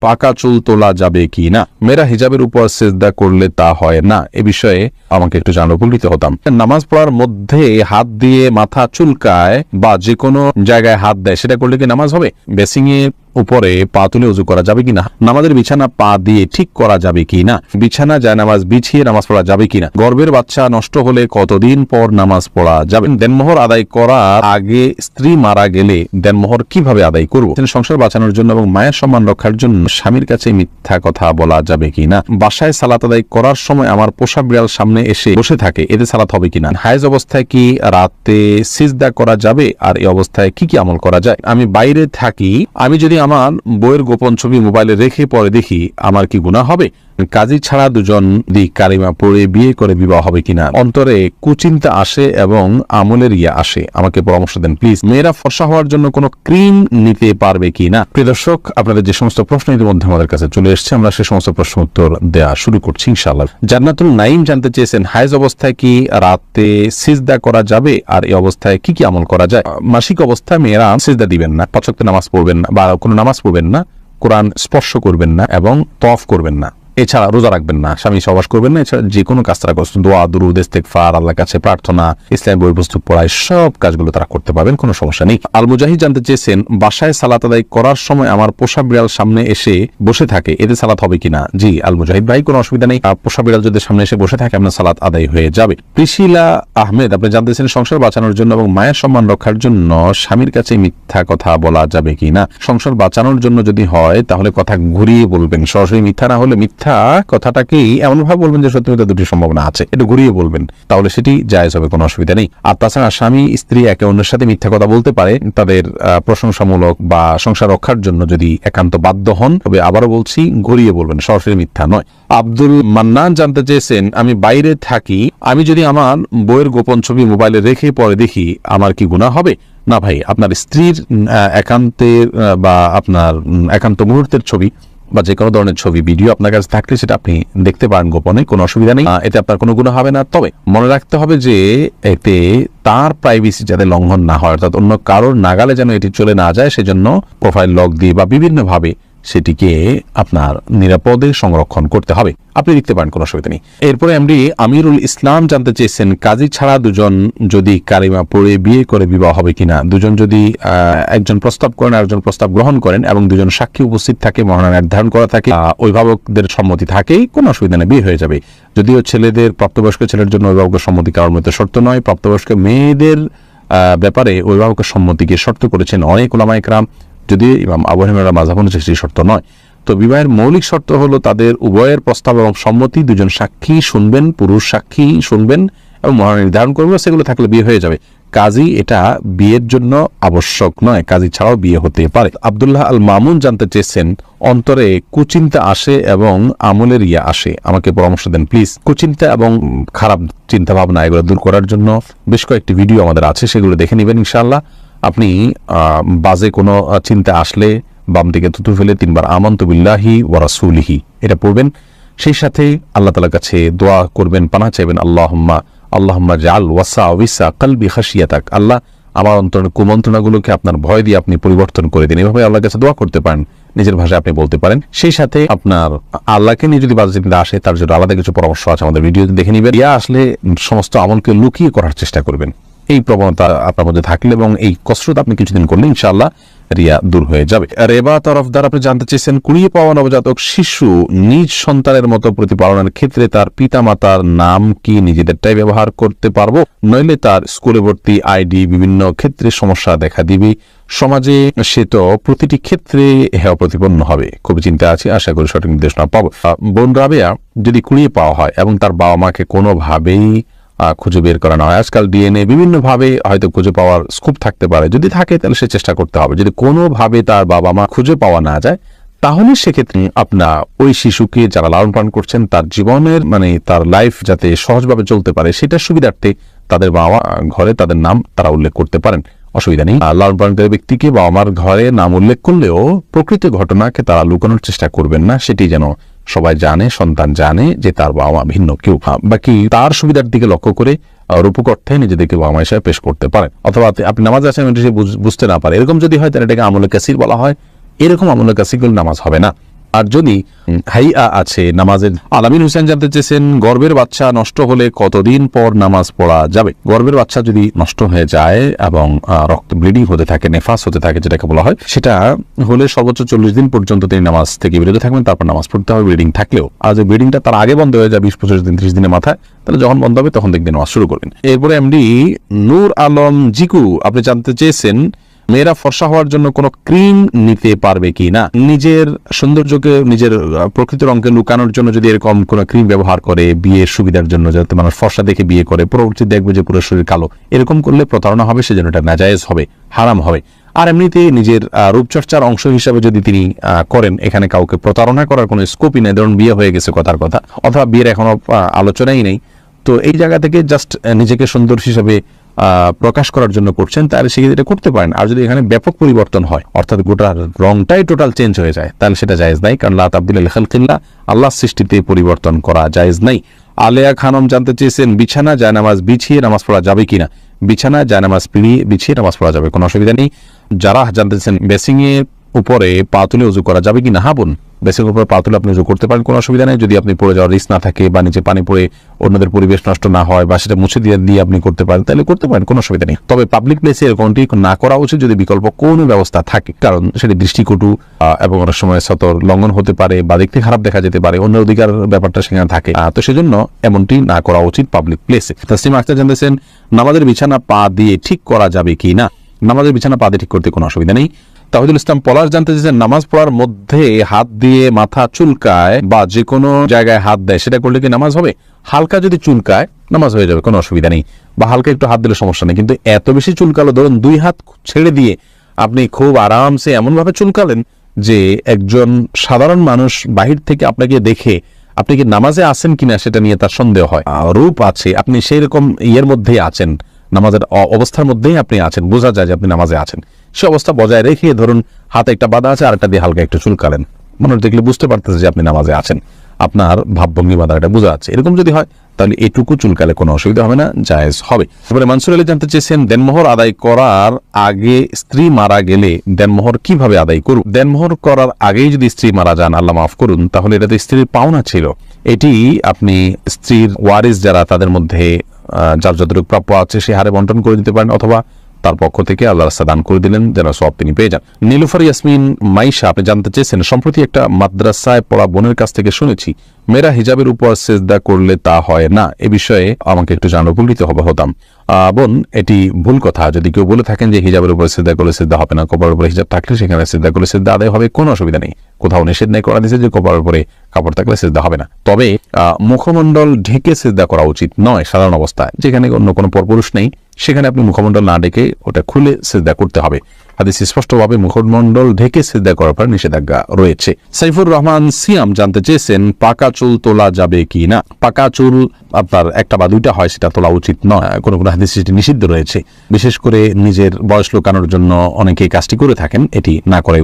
পাকা চুল তোলা যাবে কি না? মেয়েরা হিজাবের উপর সিজদা করলে তা হয় না, এ বিষয়ে আমাকে একটু জানালে উপকৃত হতাম। নামাজ পড়ার মধ্যে হাত দিয়ে মাথা চুলকায় বা যে কোনো জায়গায় হাত দেয়, সেটা করলে কি নামাজ হবে? বেসিং এর উপরে পা তুলে উজু করা যাবে কিনা? নামাজের বিছানা পা দিয়ে ঠিক করা যাবে কিনা? বিছানা যায় নামাজ বিছিয়ে নামাজ পড়া যাবে কিনা? গর্ভের বাচ্চা নষ্ট হলে কতদিন পর নামাজ পড়া যাবে? দেনমোহর আদায় করার আগে স্ত্রী মারা গেলে দেনমোহর কিভাবে আদায় করব? সংসার বাঁচানোর জন্য এবং মায়ের সম্মান রক্ষার জন্য স্বামীর কাছে মিথ্যা কথা বলা যাবে কিনা? বাসায় সালাত আদায় করার সময় আমার পোষা বিড়াল সামনে এসে বসে থাকে, এতে সালাত হবে কিনা? হায়েজ অবস্থায় কি রাতে সিজদা করা যাবে? আর এই অবস্থায় কি কি আমল করা যায়? আমি বাইরে থাকি, আমি যদি আমার বইয়ের গোপন ছবি মোবাইলে রেখে পরে দেখি, আমার কি গুনাহ হবে? কাজী ছাড়া দুজন কালিমা পড়ে বিয়ে করে বিবাহ হবে কিনা? অন্তরে কুচিন্তা আসে এবং আমলের ইয়া আসে, আমাকে পরামর্শ দেন প্লিজ। মেয়েরা ফর্সা হওয়ার জন্য কোনো ক্রিম নিতে পারবে কিনা? প্রিয় দর্শক, আপনাদের যে সমস্ত প্রশ্ন ইতিমধ্যে আমাদের কাছে চলে এসেছে, আমরা সে সমস্ত প্রশ্ন উত্তর দেওয়া শুরু করছি ইনশাআল্লাহ। জান্নাতুল নাইম জানতে চেয়েছেন, হায়েজ অবস্থায় কি রাতে সিজদা করা যাবে? আর এই অবস্থায় কি কি আমল করা যায়? মাসিক অবস্থায় মেয়েরা সিজদা দিবেন না, ৫ ওয়াক্ত নামাজ পড়বেন না বা কোনো নামাজ পড়বেন না, কোরআন স্পর্শ করবেন না এবং তওয়াফ করবেন না, এছাড়া রোজা রাখবেন না, স্বামী সহবাস করবেন না, এছাড়া যে কোনো কাজ তারা করছেন, দোয়া দুরুদ ইস্তেগফার, আল্লাহর কাছে প্রার্থনা, ইসলাম বই পুস্তক পড়ায় সব কাজগুলো তারা করতে পারবেন, কোনো সমস্যা নেই। আল মুজাহিদ জানতে চেয়েছেন, বাসায় সালাত আদায় করার সময় আমার পোষা বিড়াল সামনে এসে বসে থাকে, এতে সালাত হবে কিনা? জি আল মুজাহিদ ভাই, কোনো অসুবিধা নেই, পোষা বিড়াল যদি সামনে এসে বসে থাকে আপনার সালাত আদায় হয়ে যাবে। প্রিশিলা আহমেদ আপনি জানতে চেয়েছেন, সংসার বাঁচানোর জন্য এবং মায়ের সম্মান রক্ষার জন্য স্বামীর কাছে মিথ্যা কথা বলা যাবে কিনা? সংসার বাঁচানোর জন্য যদি হয় তাহলে কথা ঘুরিয়ে বলবেন, সরাসরি মিথ্যা না হলে মিথ্যা কথাটাকেই এমন ভাবে বলবেন যে সত্যি মিথ্যা দুটি সম্ভাবনা আছে, একটু ঘুরিয়ে বলবেন, তাহলে সেটি জায়েজ হবে, কোনো অসুবিধা নেই। আর তাছাড়া স্বামী স্ত্রী একে অন্যের সাথে মিথ্যা কথা বলতে পারে তাদের প্রশংসামূলক বা সংসার রক্ষার জন্য যদি একান্ত বাধ্য হন, তবে আবারও বলছি ঘুরিয়ে বলবেন, সরাসরি মিথ্যা নয়। আব্দুল মান্নান জানতে চেয়েছেন, আমি বাইরে থাকি, আমি যদি আমার বইয়ের গোপন ছবি মোবাইলে রেখে পরে দেখি, আমার কি গুনাহ হবে? না ভাই, আপনার স্ত্রীর একান্তের বা আপনার একান্ত মুহূর্তের ছবি বা যে কোনো ধরনের ছবি ভিডিও আপনার কাছে থাকলে সেটা আপনি দেখতে পারেন গোপনে, কোনো অসুবিধা নেই, এতে আপনার কোনো গুনাহ হবে না। তবে মনে রাখতে হবে যে এতে তার প্রাইভেসি যাতে লঙ্ঘন না হয়, অর্থাৎ অন্য কারোর নাগালে যেন এটি চলে না যায়, সেজন্য প্রোফাইল লক দিয়ে বা বিভিন্নভাবে সেটিকে আপনার নিরাপদে সংরক্ষণ করতে হবে, আপনি দেখতে পারেন, কোনো অসুবিধা নেই। এরপরে এমডি আমিরুল ইসলাম জানতে চেয়েছেন, কাজী ছাড়া দুজন যদি কালিমা পড়ে বিয়ে করে বিবাহ হবে কিনা? দুজন যদি একজন প্রস্তাব করেন আর একজন প্রস্তাব গ্রহণ করেন এবং দুজন সাক্ষী উপস্থিত থাকে, মহানা নির্ধারণ করা থাকে, অভিভাবকদের সম্মতি থাকে, কোনো অসুবিধা নেই, বিয়ে হয়ে যাবে। যদিও ছেলেদের, প্রাপ্তবয়স্ক ছেলের জন্য অভিভাবকের সম্মতি কারোর মধ্যে শর্ত নয়, প্রাপ্তবয়স্ক মেয়েদের ব্যাপারে অভিভাবকের সম্মতিকে শর্ত করেছেন অনেক উলামা ইকরাম, যদি ইমাম আবু হানিফার মাযহাব অনুযায়ী সেই শর্ত নয়। তো বিবাহের মৌলিক শর্ত হলো তাদের উভয়ের প্রস্তাব এবং সম্মতি, দুজন সাক্ষী শুনবেন, পুরুষ সাক্ষী শুনবেন এবং মহানা নির্ধারণ করবেন, সেগুলো থাকলে বিয়ে হয়ে যাবে। কাজী এটা বিয়ের জন্য আবশ্যক নয়, কাজী ছাড়াও বিয়ে হতে পারে। আব্দুল্লাহ আল মামুন জানতে চেয়েছেন, অন্তরে কুচিন্তা আসে এবং আমলের ইয়া আসে, আমাকে পরামর্শ দেন প্লিজ। কুচিন্তা এবং খারাপ চিন্তা ভাবনা এগুলো দূর করার জন্য বেশ কয়েকটি ভিডিও আমাদের আছে, সেগুলো দেখে নেবেন ইনশাআল্লাহ। আপনি বাজে কোনো চিন্তা আসলে বাম দিকে থুতু ফেলে 3 বার আমানতু বিল্লাহি ওয়া রাসূলিহি এটা পড়বেন, সেই সাথে আল্লাহ তাআলার কাছে দোয়া করবেন, পানাহ চাইবেন, আল্লাহুম্মা জাআল ওয়াসাওয়িসা কলবি খাশিয়াতাক, আল্লাহ আমার অন্তরের কুমন্ত্রণাগুলোকে আপনার ভয় দিয়ে আপনি পরিবর্তন করে দিন, এভাবে আল্লাহর কাছে দোয়া করতে পারেন, নিজের ভাষায় আপনি বলতে পারেন। সেই সাথে আপনার আল্লাহকে নিয়ে যদি বাজে চিন্তা আসে তার জন্য আলাদা কিছু পরামর্শ আছে, আমাদের ভিডিও দেখে নিবেন। ইয়া আসলে সমস্ত আমলকে লুকিয়ে করার চেষ্টা করবেন, এই প্রবণতা আপনার মধ্যে থাকলে এবং এই কসরত আপনি কিছুদিন করলে ইনশাআল্লাহ রিয়া দূর হয়ে যাবে। রেবা তরফদার আপনি জানতে চেয়েছেন, কুড়িয়ে পাওয়া নবজাতক শিশু নিজ সন্তানের মতো প্রতিপালনের ক্ষেত্রে তার পিতা মাতার নাম কি নিজেদেরটাই ব্যবহার করতে পারবো, নইলে তার স্কুলে ভর্তি আইডি বিভিন্ন ক্ষেত্রে সমস্যা দেখা দিবে, সমাজে সে তো প্রতিটি ক্ষেত্রে হেয় প্রতিপন্ন হবে, খুব চিন্তা আছে, আশা করি সঠিক নির্দেশনা পাবো। বোন রাবেয়া যদি কুড়িয়ে পাওয়া হয় এবং তার বাবা মাকে কোনোভাবেই খুঁজে বের করা না হয়, আজকাল ডিএনএ বিভিন্ন ভাবে হয়তো খুঁজে পাওয়ার স্কোপ থাকতে পারে, যদি থাকে তাহলে সে চেষ্টা করতে হবে। যদি কোনোভাবে তার বাবা মা খুঁজে পাওয়া না যায়, তাহলে সেক্ষেত্রে আপনার ওই শিশুকে যারা লালন পালন করছেন তার জীবনের তার লাইফ যাতে সহজভাবে চলতে পারে সেটার সুবিধার্থে তাদের বাবা ঘরে তাদের নাম তারা উল্লেখ করতে পারেন, অসুবিধা নেই। লালন পালনকারী ব্যক্তিকে বাবা মার ঘরে নাম উল্লেখ করলেও প্রকৃত ঘটনাকে তারা লুকানোর চেষ্টা করবেন না, সেটি যেন সবাই জানে, সন্তান জানে যে তার বাবা মা ভিন্ন কেউ, বাকি তার সুবিধার দিকে লক্ষ্য করে রূপক অর্থে নিজেদেরকে বাবা মা হিসেবে পেশ করতে পারেন। অথবা আপনি নামাজ আছেন বুঝতে না পারে, এরকম যদি হয় তাহলে এটাকে আমলে কাসির বলা হয়, এরকম আমলে কাসির নামাজ হবে না। আর যদি হাইয়া আছে নামাজের। আলামিন হোসেন জানতে চেয়েছেন গর্ভের বাচ্চা নষ্ট হলে কতদিন পর নামাজ পড়া যাবে? গর্ভের বাচ্চা যদি নষ্ট হয়ে যায় এবং রক্ত ব্লিডিং হতে থাকে, নেফাস হতে থাকে যেটাকে বলা হয়, সেটা হলে সর্বোচ্চ 40 দিন পর্যন্ত তিনি নামাজ থেকে বিরত থাকবেন, তারপর নামাজ পড়তে হবে ব্লিডিং থাকলেও। আর যে ব্লিডিংটা তার আগে বন্ধ হয়ে যায় 20-25 দিন 30 দিনের মাথায়, তাহলে যখন বন্ধ হবে তখন দেখবেন নামাজ শুরু করবেন। এরপরে এমডি নূর আলম জিকু আপনি জানতে চেয়েছেন মেয়েরা ফর্সা হওয়ার জন্য কোনো ক্রিম নিতে পারবে কি না। নিজের সৌন্দর্যকে, নিজের প্রকৃত রঙকে লুকানোর জন্য যদি এরকম কোনো ক্রিম ব্যবহার করে বিয়ের সুবিধার জন্য, যাতে মানুষ ফর্সা দেখে বিয়ে করে, পরবর্তী দেখবে যে পুরো শরীর কালো, এরকম করলে প্রতারণা হবে, সেজন্য এটা নাজায়েজ হবে, হারাম হবে। আর এমনিতে নিজের রূপচর্চার অংশ হিসাবে যদি তিনি করেন, এখানে কাউকে প্রতারণা করার কোনো স্কোপই নেই। ধরুন বিয়ে হয়ে গেছে কথার কথা, অথবা বিয়ের এখনো আলোচনাই নেই, তো এই জায়গা থেকে জাস্ট নিজেকে সুন্দর হিসাবে প্রকাশ করার জন্য করছেন, তাহলে সেক্ষেত্রে এটা করতে পারেন। আর যদি এখানে ব্যাপক পরিবর্তন হয়, অর্থাৎ গোটার রংটাই টোটাল চেঞ্জ হয়ে যায়, তাহলে সেটা জায়েজ নাই, কারণ লা তাবদিলা লিখালকিল্লাহ, আল্লাহর সৃষ্টিতে পরিবর্তন করা জায়েজ নাই। আলেয়া খানম জানতে চেয়েছেন বিছানা জায়নামাজ বিছিয়ে নামাজ পড়া যাবে কিনা। বিছানা জায়নামাজ বিছিয়ে নামাজ পড়া যাবে, কোনো অসুবিধা নেই। যারা জানতে চেয়েছেন বেসিং এর উপরে পা তুলে উজু করা যাবে কিনা, হ্যাঁ বোন, বেসিং এর উপরে পা তুলে আপনি উজু করতে পারেন, কোনো অসুবিধা নেই, যদি আপনি পড়ে যাওয়ার রিস্ক না থাকে বা নিচে পানি পড়ে অন্যদের পরিবেশ নষ্ট না হয় বা সেটা মুছে দিয়ে আপনি করতে পারেন, তাহলে করতে পারেন, কোনো অসুবিধা নেই। তবে পাবলিক প্লেসে এরকমটি না করা উচিত যদি বিকল্প কোনো ব্যবস্থা থাকে, কারণ সেটি দৃষ্টিকটু এবং অনেক সময় সতর লঙ্ঘন হতে পারে বা দেখতে খারাপ দেখা যেতে পারে, অন্য অধিকার ব্যাপারটা সেখানে থাকে, তো সেজন্য এমনটি না করা উচিত পাবলিক প্লেসে। তাসলিমা আক্তার জানতেছেন নামাজের বিছানা পা দিয়ে ঠিক করা যাবে কি না। নামাজের বিছানা পা দিয়ে ঠিক করতে কোনো অসুবিধা নেই। তাহিদুল ইসলাম পলাশ জানতে চেয়েছেন নামাজ পড়ার মধ্যে হাত দিয়ে মাথা চুলকায় বা যে কোনো জায়গায় হাত দেয়, সেটা করলে কি নামাজ হবে? হালকা যদি চুলকায় নামাজ হয়ে যাবে, কোনো অসুবিধা নেই, বা হালকা একটু হাত দিলে সমস্যা নেই। কিন্তু এত বেশি চুলকালো, ধরুন 2 হাত ছেড়ে দিয়ে আপনি খুব আরামসে এমনভাবে চুলকালেন যে একজন সাধারণ মানুষ বাহির থেকে আপনাকে দেখে আপনি কি নামাজে আছেন কিনা সেটা নিয়ে তার সন্দেহ হয়। রূপ আছে, আপনি সেই রকম ইয়ের মধ্যেই আছেন, নামাজের অবস্থার মধ্যেই আপনি আছেন, বোঝা যায় যে আপনি নামাজে আছেন, সে অবস্থা বজায় রেখে ধরুন হাতে একটা বাধা আছে, আরেকটা দিয়ে হালকা একটু চুলকালেন, মানুষ দেখলে বুঝতে পারতেছে যে আপনি নামাজে আছেন, আপনার ভাবভঙ্গি বাধাটা বোঝা যাচ্ছে। এরকম যদি হয় তাহলে এটুকু চুলকালে কোনো অসুবিধা হবে না, জায়েজ হবে। এবারে মানসুর আলী জানতে চেয়েছেন দেনমোহর আদায় করার আগে স্ত্রী মারা গেলে দেনমোহর কিভাবে আদায় করুন। দেনমোহর করার আগেই যদি স্ত্রী মারা যান, আল্লাহ মাফ করুন, তাহলে এটা তো স্ত্রীর পাওনা ছিল, এটি আপনি স্ত্রীর ওয়ারিস যারা তাদের মধ্যে যার যতটুকু প্রাপ্য আছে সে হারে বন্টন করে দিতে পারেন, অথবা তার পক্ষ থেকে আল্লাহ রাস্তা দান করে দিলেন যেন সব তিনি পেয়ে যান। নীলুফার ইয়াসমিন মাইশা আপনি জানতে চেয়েছেন সম্প্রতি একটা মাদ্রাসায় পড়া বোনের কাছ থেকে শুনেছি মেয়েরা হিজাবের উপর সেজদা করলে তা হয় না, এ বিষয়ে আমাকে একটু জানার উপকৃত হতাম। বোন, এটি ভুল কথা। যদি কেউ বলে থাকেন যে হিজাবের উপর সেজদা করলে সেজদা হবে না, কপালের উপরে হিজাব থাকলে সেখানে সেজদা করলে সেজদা আদায় হবে, কোনো অসুবিধা নেই, কোথাও নিষেধ নেই করা দিয়েছে যে কপালের উপরে কাপড় থাকলে সেজদা হবে না। তবে মুখমণ্ডল ঢেকে সেজদা করা উচিত নয় সাধারণ অবস্থায়, যেখানে অন্য কোনো পরপুরুষ নেই সেখানে আপনি মুখমণ্ডল না ঢেকে ওটা খুলে সেজদা করতে হবে। হাদিস স্পষ্টভাবে মুখমণ্ডল ঢেকে সেজদা করার পর নিষেধাজ্ঞা রয়েছে। সাইফুর রহমান সিয়াম জানতে চেয়েছেন পাকা চুল তোলা যাবে কি না। পাকা চুল আপনার একটা বা দুইটা হয়, সেটা তোলা উচিত নয়, কোনো কোনো হাদিসে সেটি নিষিদ্ধ রয়েছে। বিশেষ করে নিজের বয়স লুকানোর জন্য অনেকেই কাজটি করে থাকেন, এটি না করাই